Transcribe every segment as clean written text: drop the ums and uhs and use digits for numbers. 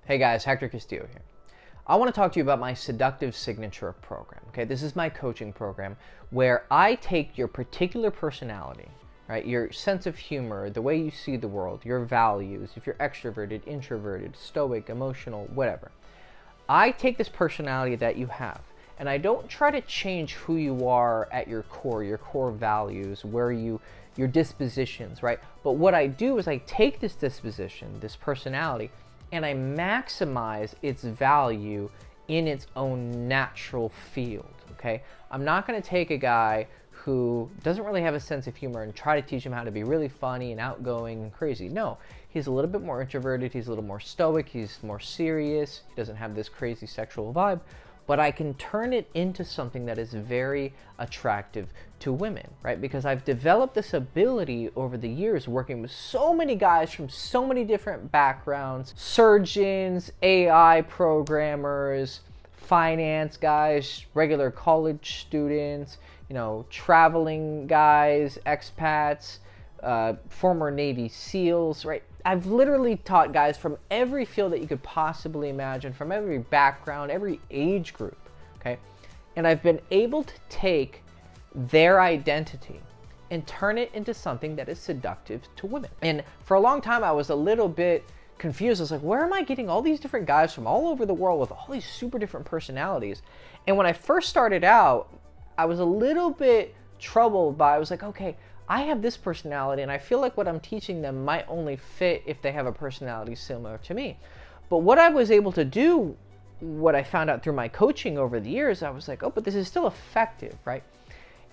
Hey guys, Hector Castillo here. I want to talk to you about my Seductive Signature program. Okay, this is my coaching program where I take your particular personality, right, your sense of humor, the way you see the world, your values, if you're extroverted, introverted, stoic, emotional, whatever. I take this personality that you have and I don't try to change who you are at your core values, your dispositions, right? But what I do is I take this disposition, this personality, and I maximize its value in its own natural field, okay? I'm not gonna take a guy who doesn't really have a sense of humor and try to teach him how to be really funny and outgoing and crazy. No, he's a little bit more introverted, he's a little more stoic, he's more serious, he doesn't have this crazy sexual vibe, but I can turn it into something that is very attractive to women, right? Because I've developed this ability over the years working with so many guys from so many different backgrounds, surgeons, AI programmers, finance guys, regular college students, traveling guys, expats, former Navy SEALs, right? I've literally taught guys from every field that you could possibly imagine, from every background, every age group, okay? And I've been able to take their identity and turn it into something that is seductive to women. And for a long time, I was a little bit confused. I was like, where am I getting all these different guys from all over the world with all these super different personalities? And when I first started out, I was a little bit troubled by, I was like, okay, I have this personality and I feel like what I'm teaching them might only fit if they have a personality similar to me. But what I was able to do, what I found out through my coaching over the years, I was like, oh, but this is still effective, right?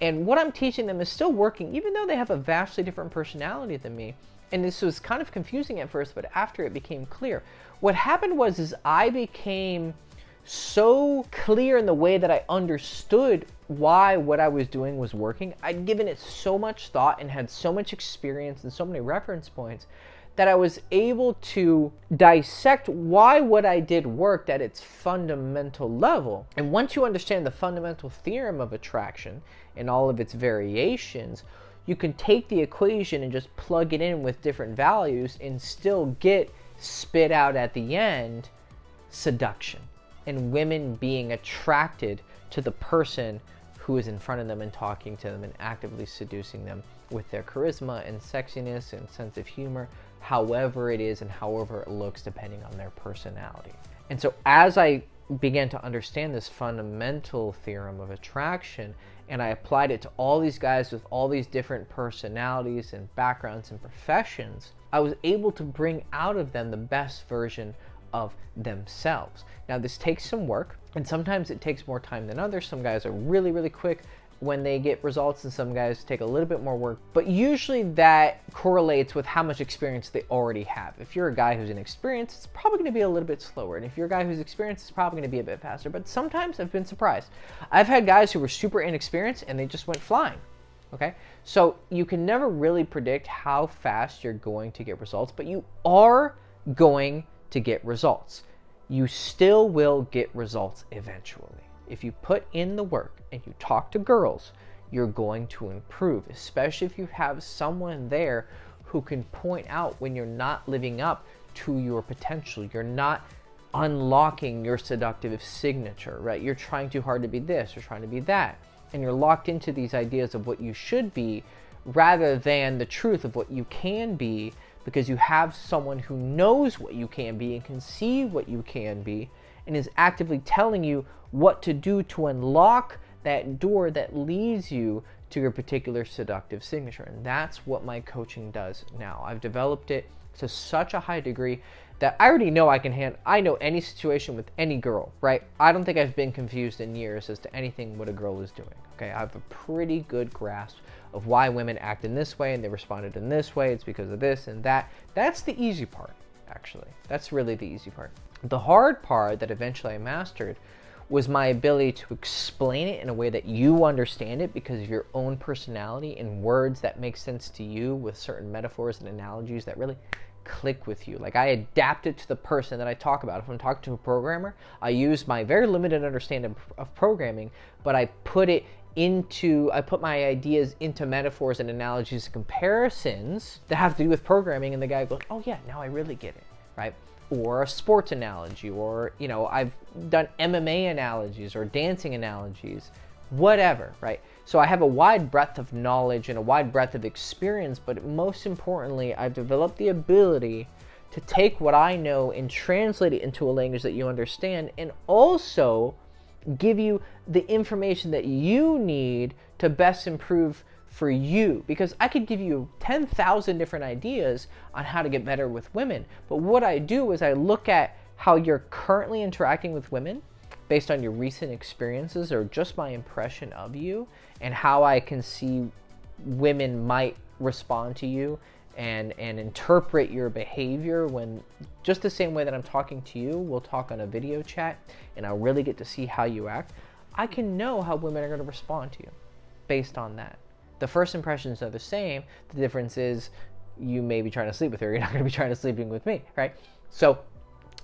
And what I'm teaching them is still working, even though they have a vastly different personality than me. And this was kind of confusing at first, but after it became clear. What happened was I became so clear in the way that I understood why what I was doing was working. I'd given it so much thought and had so much experience and so many reference points that I was able to dissect why what I did worked at its fundamental level. And once you understand the fundamental theorem of attraction and all of its variations, you can take the equation and just plug it in with different values and still get spit out at the end seduction and women being attracted to the person who is in front of them and talking to them and actively seducing them with their charisma and sexiness and sense of humor, however it is and however it looks depending on their personality. And so as I began to understand this fundamental theorem of attraction and I applied it to all these guys with all these different personalities and backgrounds and professions, I was able to bring out of them the best version of themselves. Now this takes some work and sometimes it takes more time than others. Some guys are really, really quick when they get results and some guys take a little bit more work, but usually that correlates with how much experience they already have. If you're a guy who's inexperienced, it's probably going to be a little bit slower. And if you're a guy who's experienced, it's probably going to be a bit faster. But sometimes I've been surprised. I've had guys who were super inexperienced and they just went flying. Okay, so you can never really predict how fast you're going to get results, but you are going to get results. You still will get results eventually. If you put in the work and you talk to girls, you're going to improve, especially if you have someone there who can point out when you're not living up to your potential. You're not unlocking your seductive signature, right? You're trying too hard to be this or trying to be that. And you're locked into these ideas of what you should be rather than the truth of what you can be, because you have someone who knows what you can be and can see what you can be and is actively telling you what to do to unlock that door that leads you to your particular seductive signature. And that's what my coaching does now. I've developed it to such a high degree that I already know I know any situation with any girl, right? I don't think I've been confused in years as to anything what a girl is doing, okay? I have a pretty good grasp of why women act in this way and they responded in this way. It's because of this and that. That's the easy part, actually. That's really the easy part. The hard part that eventually I mastered was my ability to explain it in a way that you understand it because of your own personality in words that make sense to you with certain metaphors and analogies that really click with you. Like I adapt it to the person that I talk about. If I'm talking to a programmer, I use my very limited understanding of programming, but I put my ideas into metaphors and analogies and comparisons that have to do with programming, and the guy goes, oh yeah, now I really get it, right? or a sports analogy, or, you know, I've done MMA analogies or dancing analogies, whatever, right? So I have a wide breadth of knowledge and a wide breadth of experience, but most importantly, I've developed the ability to take what I know and translate it into a language that you understand, and also give you the information that you need to best improve for you. Because I could give you 10,000 different ideas on how to get better with women, but what I do is I look at how you're currently interacting with women based on your recent experiences or just my impression of you, and how I can see women might respond to you and interpret your behavior, when just the same way that I'm talking to you, we'll talk on a video chat and I'll really get to see how you act. I can know how women are going to respond to you based on that. The first impressions are the same. The difference is you may be trying to sleep with her. You're not going to be trying to sleeping with me, right? So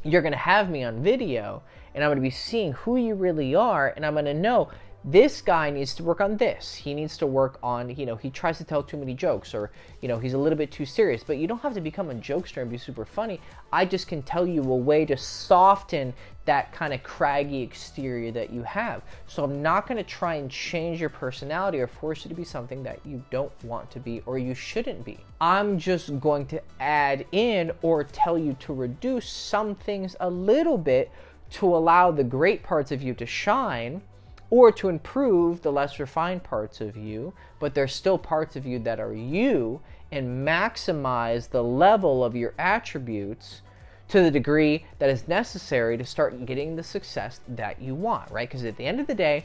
you're going to have me on video and I'm going to be seeing who you really are, and I'm going to know this guy needs to work on this. He needs to work on, you know, he tries to tell too many jokes, or, you know, he's a little bit too serious. But you don't have to become a jokester and be super funny. I just can tell you a way to soften that kind of craggy exterior that you have. So I'm not going to try and change your personality or force you to be something that you don't want to be or you shouldn't be. I'm just going to add in or tell you to reduce some things a little bit to allow the great parts of you to shine, or to improve the less refined parts of you, but there's still parts of you that are you, and maximize the level of your attributes to the degree that is necessary to start getting the success that you want, right? Because at the end of the day,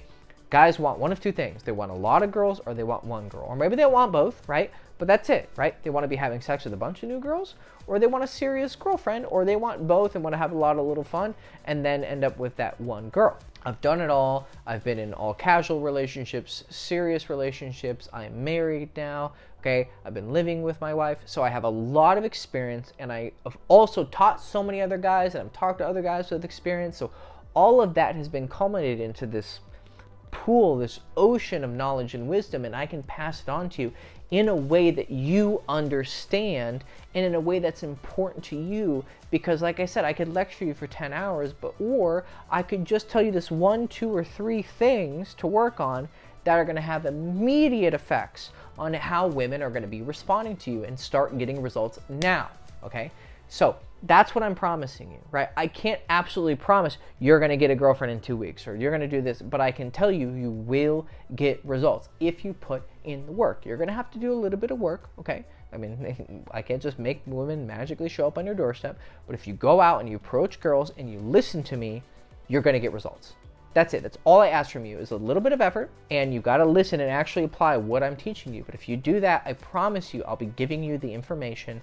guys want one of two things. They want a lot of girls, or they want one girl. Or maybe they want both, right? But that's it, right? They want to be having sex with a bunch of new girls, or they want a serious girlfriend, or they want both and want to have a lot of little fun and then end up with that one girl. I've done it all. I've been in all casual relationships, serious relationships. I am married now, okay? I've been living with my wife, so I have a lot of experience, and I have also taught so many other guys, and I've talked to other guys with experience, so all of that has been culminated into this pool, this ocean of knowledge and wisdom, and I can pass it on to you in a way that you understand and in a way that's important to you. Because like I said, I could lecture you for 10 hours, or I could just tell you this 1, 2, or 3 things to work on that are going to have immediate effects on how women are going to be responding to you, and start getting results now, okay? So that's what I'm promising you, right? I can't absolutely promise you're going to get a girlfriend in 2 weeks, or you're going to do this, but I can tell you, you will get results if you put in the work. You're going to have to do a little bit of work, okay? I mean, I can't just make women magically show up on your doorstep, but if you go out and you approach girls and you listen to me, you're going to get results. That's it. That's all I ask from you, is a little bit of effort, and you got to listen and actually apply what I'm teaching you. But if you do that, I promise you, I'll be giving you the information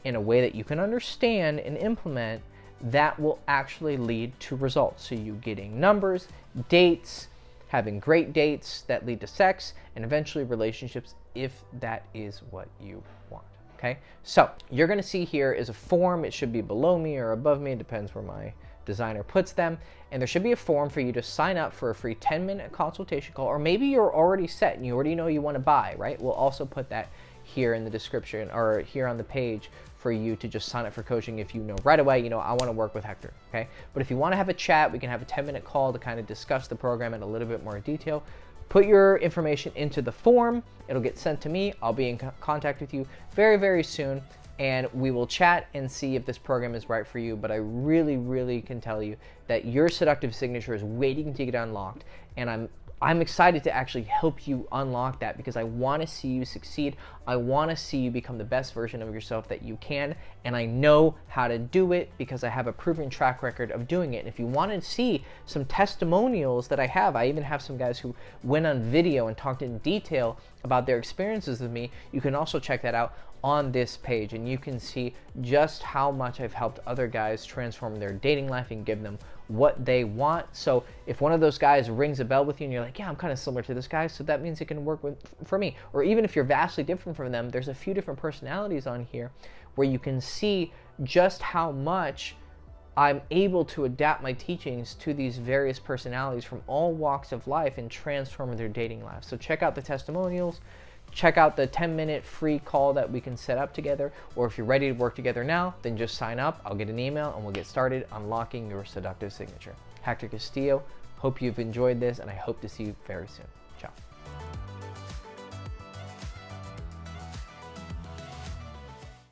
in a way that you can understand and implement that will actually lead to results. So you getting numbers, dates, having great dates that lead to sex, and eventually relationships, if that is what you want, okay? So you're gonna see here is a form. It should be below me or above me, it depends where my designer puts them. And there should be a form for you to sign up for a free 10-minute consultation call, or maybe you're already set and you already know you wanna buy, right? We'll also put that here in the description, or here on the page, for you to just sign up for coaching if you know right away, you know, I want to work with Hector, okay? But if you want to have a chat, we can have a 10-minute call to kind of discuss the program in a little bit more detail. Put your information into the form. It'll get sent to me. I'll be in contact with you very, very soon, and we will chat and see if this program is right for you. But I really, really can tell you that your seductive signature is waiting to get unlocked, and I'm excited to actually help you unlock that, because I want to see you succeed. I want to see you become the best version of yourself that you can, and I know how to do it because I have a proven track record of doing it. And if you want to see some testimonials that I even have some guys who went on video and talked in detail about their experiences with me. You can also check that out on this page, and you can see just how much I've helped other guys transform their dating life and give them what they want. So if one of those guys rings a bell with you and you're like, yeah, I'm kind of similar to this guy, so that means it can work for me. Or even if you're vastly different from them, there's a few different personalities on here where you can see just how much I'm able to adapt my teachings to these various personalities from all walks of life and transform their dating lives. So check out the testimonials, check out the 10-minute free call that we can set up together. Or if you're ready to work together now, then just sign up. I'll get an email and we'll get started unlocking your seductive signature. Hector Castillo, hope you've enjoyed this, and I hope to see you very soon. Ciao.